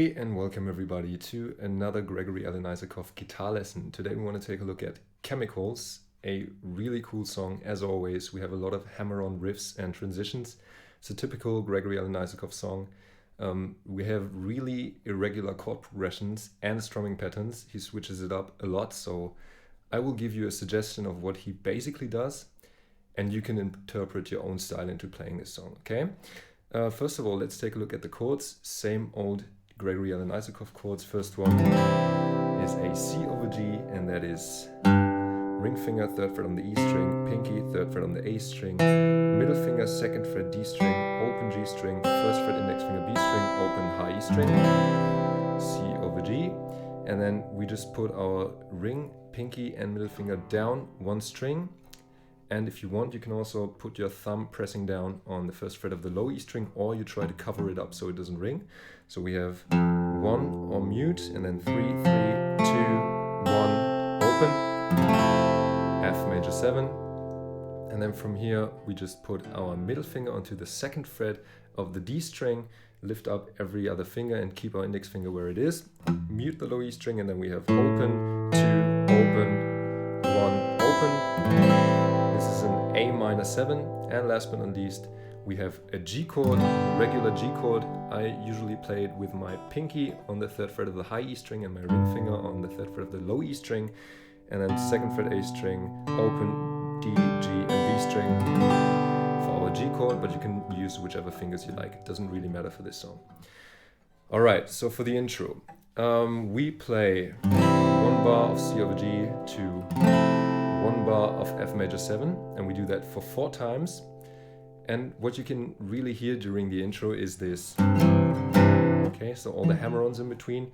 Hey and welcome everybody to another Gregory and Isakov guitar lesson. Today we want to take a look at Chemicals, a really cool song. As always, we have a lot of hammer-on riffs and transitions. It's a typical Gregory and Isakov song. We have really irregular chord progressions and strumming patterns. He switches it up a lot, so I will give you a suggestion of what he basically does, and you can interpret your own style into playing this song, okay? First of all, let's take a look at the chords. Same old Gregory and Isakov chords. First one is a C over G, and that is ring finger, 3rd fret on the E string, pinky, 3rd fret on the A string, middle finger, 2nd fret D string, open G string, 1st fret index finger B string, open high E string, C over G, and then we just put our ring, pinky and middle finger down one string. And if you want, you can also put your thumb pressing down on the 1st fret of the low E string, or you try to cover it up so it doesn't ring. So we have 1 or mute, and then 3, 3, 2, 1, open, F major 7. And then from here, we just put our middle finger onto the 2nd fret of the D string, lift up every other finger and keep our index finger where it is, mute the low E string, and then we have open, 2, open, 1, open. This is an A minor 7, and last but not least, we have a G chord, regular G chord. I usually play it with my pinky on the 3rd fret of the high E string and my ring finger on the 3rd fret of the low E string, and then 2nd fret A string, open, D, G, and B string for our G chord, but you can use whichever fingers you like. It doesn't really matter for this song. Alright, so for the intro, we play 1 bar of C over G to 1 bar of F major 7, and we do that for 4 times. And what you can really hear during the intro is this. Okay, so all the hammer-ons in between.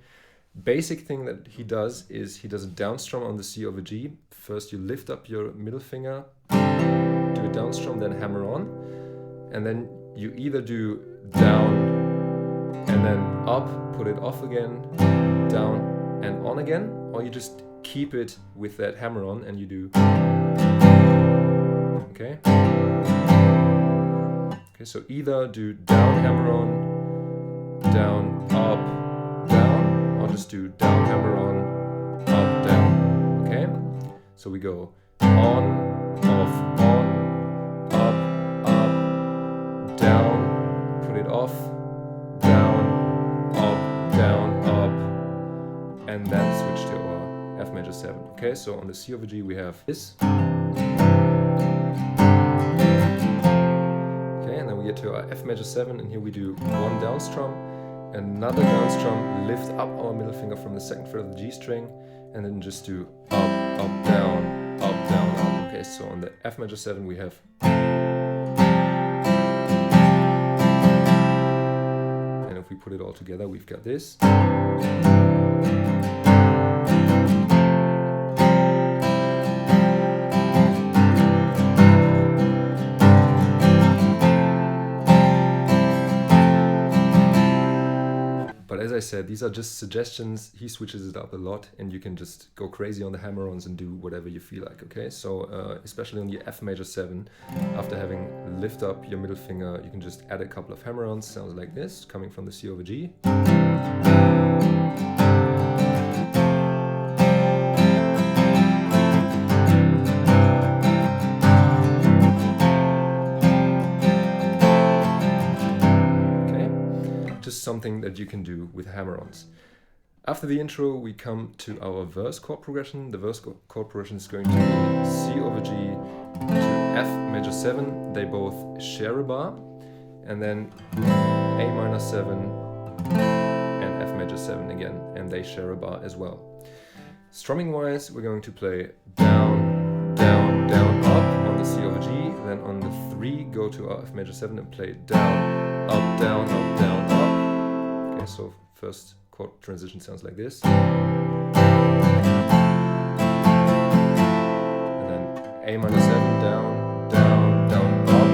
Basic thing that he does is he does a down strum on the C over G. First you lift up your middle finger, do a down strum, then hammer on, and then you either do down and then up, put it off again, down and on again, or you just keep it with that hammer on and you do. Okay. Okay, so either do down hammer on, down, up, down, or just do down hammer on, up, down. Okay? So we go on, off, on, up, down, put it off, down, up, and then switch to our F major 7. Okay, so on the C over G we have this. Okay, and then we get to our F major 7, and here we do 1 down strum, another down strum, lift up our middle finger from the 2nd fret of the G string, and then just do up, up, down, up, down, up. Okay, so on the F major 7 we have. And if we put it all together, we've got this. But as I said, these are just suggestions. He switches it up a lot, and you can just go crazy on the hammer-ons and do whatever you feel like, okay? So especially on the F major 7, after having lift up your middle finger, you can just add a couple of hammer-ons. Sounds like this, coming from the C over G. Something that you can do with hammer-ons. After the intro, we come to our verse chord progression. The verse chord progression is going to be C over G to F major 7. They both share a bar, and then A minor 7 and F major 7 again, and they share a bar as well. Strumming wise, we're going to play down, down, down, up on the C over G, then on the 3 go to our F major 7 and play down, up, down, up, down, up. Okay, so first chord transition sounds like this. And then A minor 7, down, down, down, up.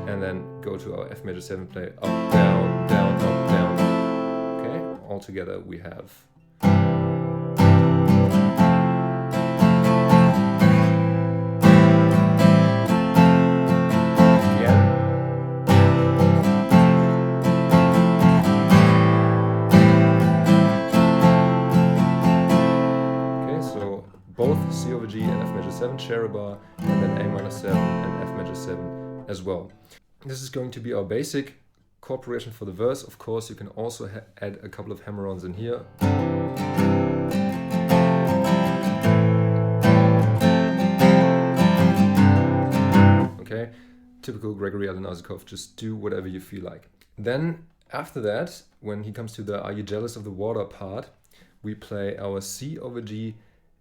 And then go to our F major 7, play up, down, down, up, down. Okay, all together we have. C over G and F major 7 share a bar, and then A minor 7 and F major 7 as well. This is going to be our basic chord progression for the verse. Of course, you can also add a couple of hammer-ons in here. Okay, typical Gregory and Isakov, just do whatever you feel like. Then after that, when he comes to the Are You Jealous of the Water part, we play our C over G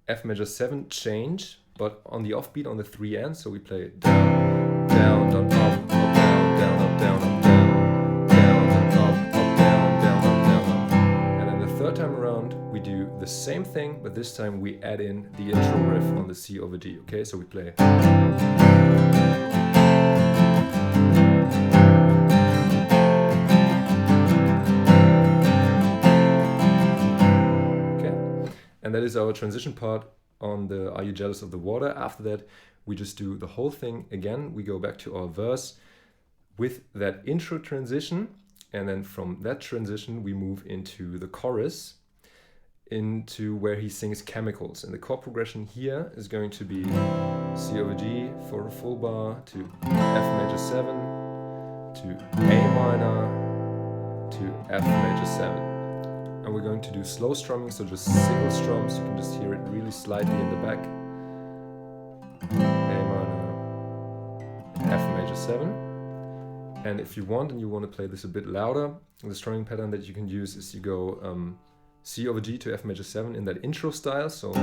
F major 7 change, but on the offbeat on the 3 ends. So we play down, down, down, up, down, down, up, down, up, down, down, up, down, down, up, down, up. And then the third time around, we do the same thing, but this time we add in the intro riff on the C over G. Okay, so we play. And that is our transition part on the Are You Jealous of the Water. After that, we just do the whole thing again. We go back to our verse with that intro transition. And then from that transition, we move into the chorus, into where he sings chemicals. And the chord progression here is going to be C over G for a full bar, to F major 7, to A minor, to F major 7. And we're going to do slow strumming, so just single strums. You can just hear it really slightly in the back. A minor, F major 7. And if you want, and you want to play this a bit louder, the strumming pattern that you can use is you go C over G to F major 7 in that intro style. So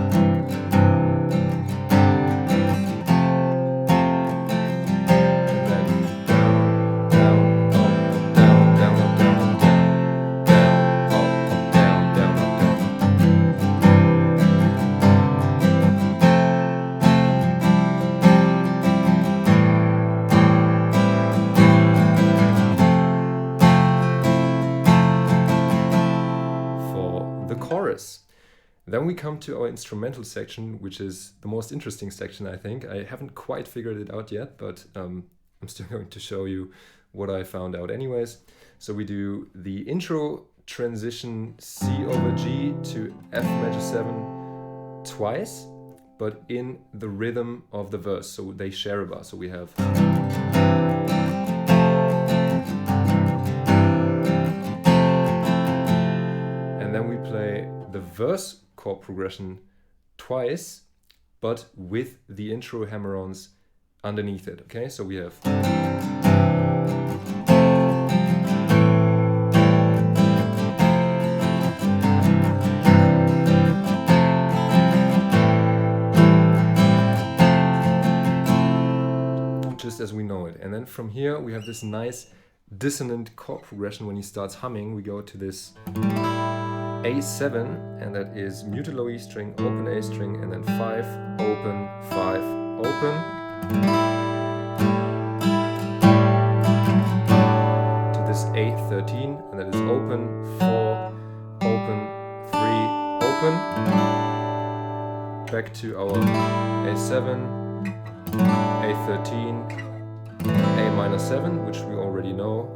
then we come to our instrumental section, which is the most interesting section, I think. I haven't quite figured it out yet, but I'm still going to show you what I found out anyways. So we do the intro transition C over G to F major 7 twice, but in the rhythm of the verse. So they share a bar. So we have... And then we play the verse chord progression twice, but with the intro hammer-ons underneath it. Okay, so we have... just as we know it. And then from here we have this nice dissonant chord progression. When he starts humming, we go to this A7, and that is muted low E string, open A string, and then 5, open, 5, open. To this A13, and that is open, 4, open, 3, open. Back to our A7, A13, A minor 7, which we already know,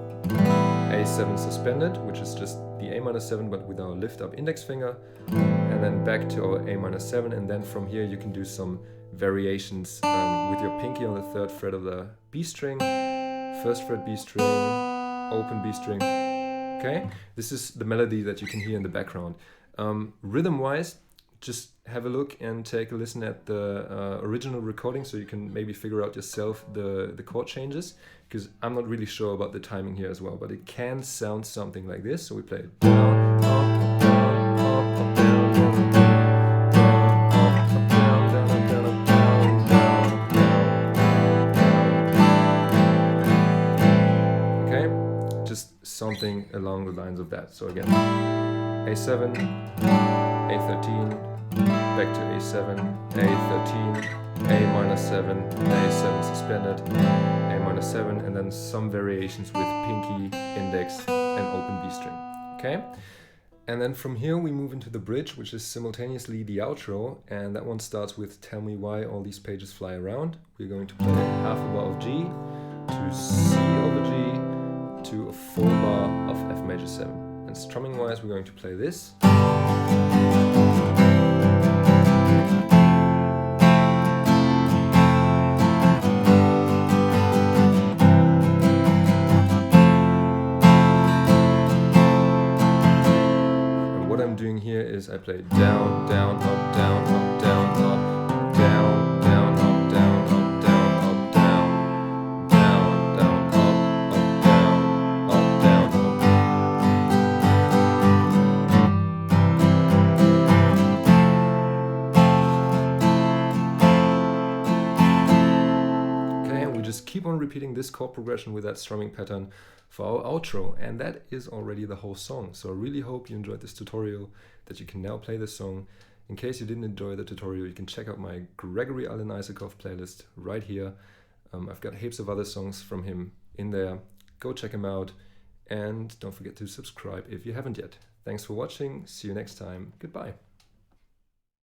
A7 suspended, which is just the A minor 7 but with our lift up index finger, and then back to our A minor 7, and then from here you can do some variations with your pinky on the 3rd fret of the B string, 1st fret B string, open B string. Okay, this is the melody that you can hear in the background. Rhythm wise, just have a look and take a listen at the original recording, so you can maybe figure out yourself the chord changes, because I'm not really sure about the timing here as well, but it can sound something like this. So we play down, up, down, up, down, down, down, down, up, down, down, down, down, down. Okay, just something along the lines of that. So again, A7, A13, back to A7, A13, A minor 7, A7 suspended, A minor 7, and then some variations with pinky, index, and open B string. Okay? And then from here we move into the bridge, which is simultaneously the outro, and that one starts with Tell Me Why All These Pages Fly Around. We're going to play half a bar of G to C over G to a full bar of F major 7. And strumming wise, we're going to play this. is I play down, down, up, down, up, down, up, down, down, up, down, up, down, up, down, down, down, up, down, up, down. Okay, and we just keep on repeating this chord progression with that strumming pattern for our outro, and that is already the whole song. So I really hope you enjoyed this tutorial, that you can now play this song. In case you didn't enjoy the tutorial, you can check out my Gregory Isakov playlist right here. I've got heaps of other songs from him in there. Go check him out, and don't forget to subscribe if you haven't yet. Thanks for watching. See you next time. Goodbye.